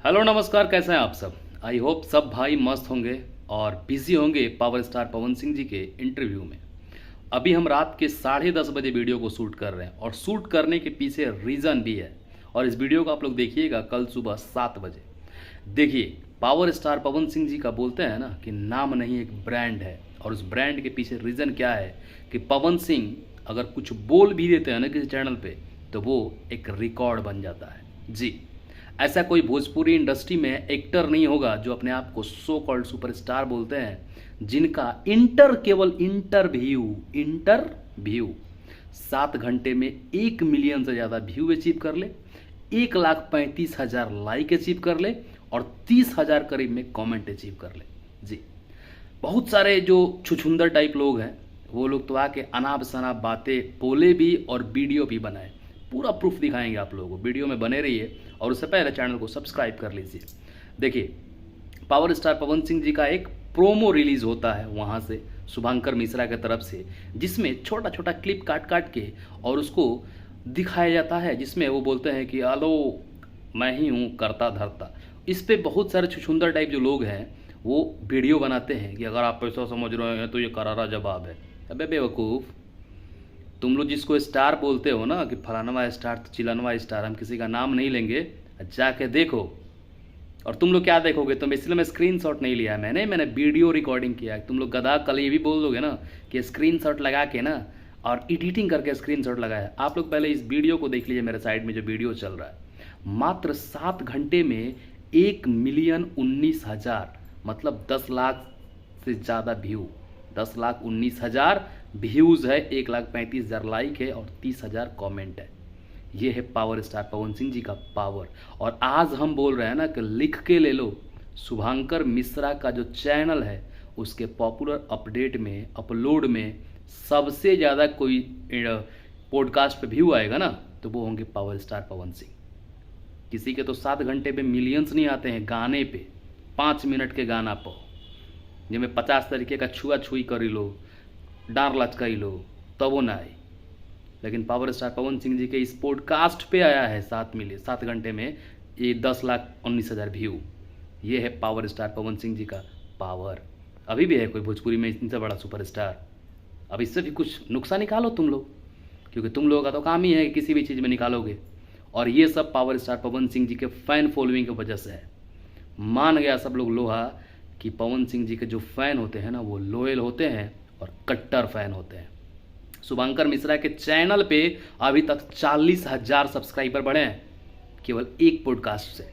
Hello नमस्कार, कैसे हैं आप सब। आई होप सब भाई मस्त होंगे और बिजी होंगे पावर स्टार पवन सिंह जी के इंटरव्यू में। अभी हम रात के 10:30 बजे वीडियो को शूट कर रहे हैं और शूट करने के पीछे रीज़न भी है और इस वीडियो को आप लोग देखिएगा कल सुबह 7 बजे। देखिए, पावर स्टार पवन सिंह जी का बोलते हैं ना कि नाम नहीं एक ब्रांड है, और उस ब्रांड के पीछे रीज़न क्या है कि पवन सिंह अगर कुछ बोल भी देते हैं ना किसी चैनल पे तो वो एक रिकॉर्ड बन जाता है। जी, ऐसा कोई भोजपुरी इंडस्ट्री में एक्टर नहीं होगा जो अपने आप को सो कॉल्ड सुपरस्टार बोलते हैं, जिनका केवल इंटरव्यू 7 घंटे में 1 मिलियन से ज़्यादा व्यू अचीव कर ले, 1,35,000 लाइक अचीव कर ले और 30,000 करीब में कमेंट अचीव कर ले। जी, बहुत सारे जो छुछुंदर टाइप लोग हैं वो लोग तो आके अनाप शनाप बातें बोले भी और वीडियो भी बनाए। पूरा प्रूफ दिखाएंगे आप लोगों को, वीडियो में बने रहिए और उससे पहले चैनल को सब्सक्राइब कर लीजिए। देखिए, पावर स्टार पवन सिंह जी का एक प्रोमो रिलीज होता है वहाँ से शुभांकर मिश्रा की तरफ से, जिसमें छोटा छोटा क्लिप काट काट के और उसको दिखाया जाता है, जिसमें वो बोलते हैं कि हेलो मैं ही हूँ करता धरता। इस पे बहुत सारे छुछुंदर टाइप जो लोग हैं वो वीडियो बनाते हैं कि अगर आप ऐसा समझ रहे हैं तो ये करारा जवाब है। अबे बेवकूफ़, तुम लोग जिसको स्टार बोलते हो ना कि फलानवा स्टार तो चिलनवा स्टार, हम किसी का नाम नहीं लेंगे, जाके देखो। और तुम लोग क्या देखोगे, तुम इसलिए मैं स्क्रीनशॉट नहीं लिया है मैंने वीडियो रिकॉर्डिंग किया है। तुम लोग गधा कल ये भी बोल दोगे ना कि स्क्रीनशॉट लगा के ना और एडिटिंग करके स्क्रीनशॉट लगाया। आप लोग पहले इस वीडियो को देख लीजिए, मेरे साइड में जो वीडियो चल रहा है। मात्र 7 घंटे में 1,19,000 मतलब 10 लाख से ज़्यादा व्यू, 10,19,000 व्यूज़ है, 1,35,000 लाइक है और 30,000 कमेंट है। ये है पावर स्टार पवन सिंह जी का पावर। और आज हम बोल रहे हैं ना कि लिख के ले लो, शुभांकर मिश्रा का जो चैनल है उसके पॉपुलर अपलोड में सबसे ज़्यादा कोई पॉडकास्ट पे व्यू आएगा ना तो वो होंगे पावर स्टार पवन सिंह। किसी के तो 7 घंटे पे मिलियंस नहीं आते हैं गाने पे, 5 मिनट के गाना पर जिसमें 50 तरीके का छुआ छुई करी लो, डार लचकाई लो, तब वो ना आए। लेकिन पावर स्टार पवन सिंह जी के इस पॉडकास्ट पे आया है 7 घंटे में ये 10,19,000 व्यू। ये है पावर स्टार पवन सिंह जी का पावर। अभी भी है कोई भोजपुरी में इनसे बड़ा सुपरस्टार? अब इससे भी कुछ नुक्सा निकालो तुम लोग, क्योंकि तुम लोगों का तो काम ही है किसी भी चीज़ में निकालोगे। और ये सब पावर स्टार पवन सिंह जी के फ़ैन फॉलोइंग की वजह से है। मान गया सब लोग लोहा कि पवन सिंह जी के जो फ़ैन होते हैं ना वो लॉयल होते हैं और कट्टर फ़ैन होते हैं। शुभांकर मिश्रा के चैनल पे अभी तक 40,000 सब्सक्राइबर बढ़े हैं केवल एक पॉडकास्ट से।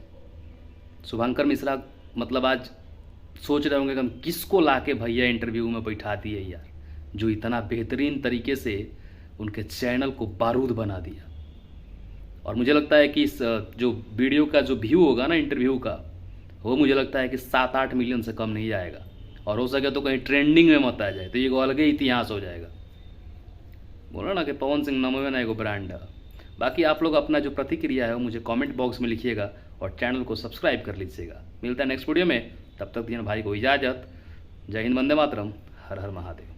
शुभांकर मिश्रा मतलब आज सोच रहे होंगे कि हम किसको लाके भैया इंटरव्यू में बैठा दिए यार, जो इतना बेहतरीन तरीके से उनके चैनल को बारूद बना दिया। और मुझे लगता है कि इस जो वीडियो का जो व्यू होगा ना इंटरव्यू का, वो मुझे लगता है कि 7-8 मिलियन से कम नहीं जाएगा। और हो सके तो कहीं ट्रेंडिंग में मत आ जाए तो ये अलग ही इतिहास हो जाएगा। बोला ना कि पवन सिंह नाम में ना एगो ब्रांड है। बाकी आप लोग अपना जो प्रतिक्रिया है वो मुझे कमेंट बॉक्स में लिखिएगा और चैनल को सब्सक्राइब कर लीजिएगा। मिलता है नेक्स्ट वीडियो में, तब तक दिन भाई को इजाज़त। जय हिंद, वंदे मातरम, हर हर महादेव।